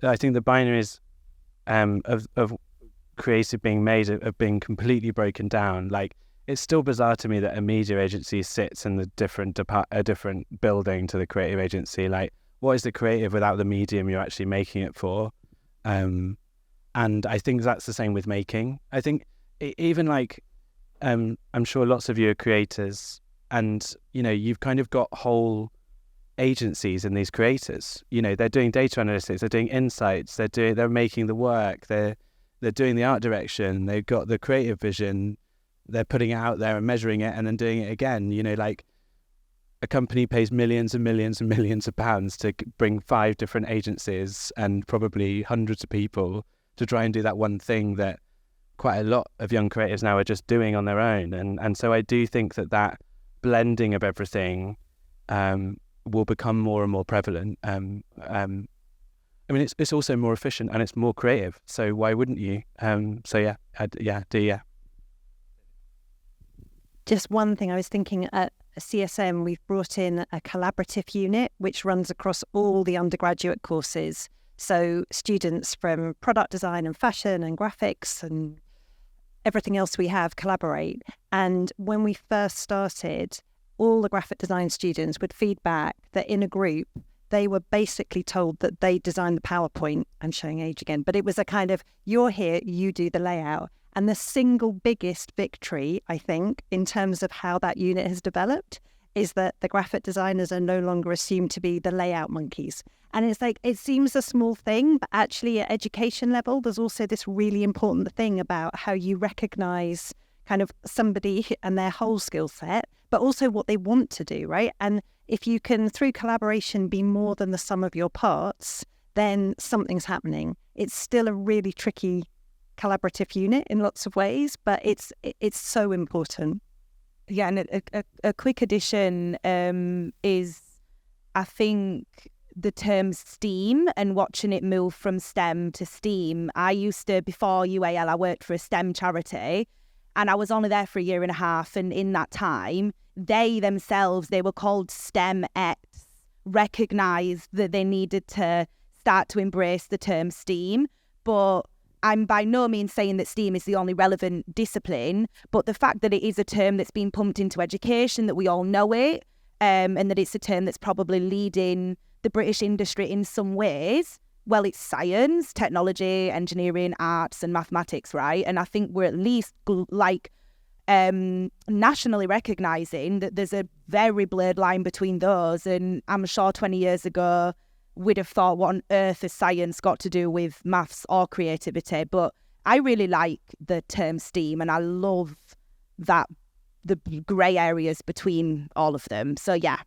I think the binaries of creative being made have been completely broken down. Like, it's still bizarre to me that a media agency sits in a different building to the creative agency. Like, what is the creative without the medium you're actually making it for? And I think that's the same with making. I think even like, I'm sure lots of you are creators, and you've kind of got whole agencies in these creators. They're doing data analytics, they're doing insights, they're making the work, they're doing the art direction, they've got the creative vision, they're putting it out there and measuring it and then doing it again. Like, a company pays millions and millions and millions of pounds to bring 5 different agencies and probably hundreds of people to try and do that one thing that quite a lot of young creatives now are just doing on their own. And so I do think that blending of everything will become more and more prevalent. I mean, it's also more efficient and it's more creative. So why wouldn't you? Just one thing I was thinking, at CSM, we've brought in a collaborative unit which runs across all the undergraduate courses. So students from product design and fashion and graphics and everything else we have collaborate. And when we first started, all the graphic design students would feedback that in a group, they were basically told that they designed the PowerPoint. I'm showing age again, but it was a kind of, you're here, you do the layout. And the single biggest victory, I think, in terms of how that unit has developed, is that the graphic designers are no longer assumed to be the layout monkeys. And it's like, it seems a small thing, but actually at education level, there's also this really important thing about how you recognise kind of somebody and their whole skill set, but also what they want to do, right? And if you can, through collaboration, be more than the sum of your parts, then something's happening. It's still a really tricky collaborative unit in lots of ways, but it's so important. Yeah, and a quick addition is, I think, the term STEAM and watching it move from STEM to STEAM. I used to, before UAL, I worked for a STEM charity, and I was only there for a year and a half, and in that time, they themselves, they were called STEM-X, recognised that they needed to start to embrace the term STEAM. But I'm by no means saying that STEAM is the only relevant discipline, but the fact that it is a term that's been pumped into education, that we all know it, and that it's a term that's probably leading the British industry in some ways. Well, it's science, technology, engineering, arts and mathematics, right? And I think we're at least nationally recognising that there's a very blurred line between those. And I'm sure 20 years ago, we'd have thought, what on earth has science got to do with maths or creativity? But I really like the term STEAM, and I love that the grey areas between all of them. So yeah.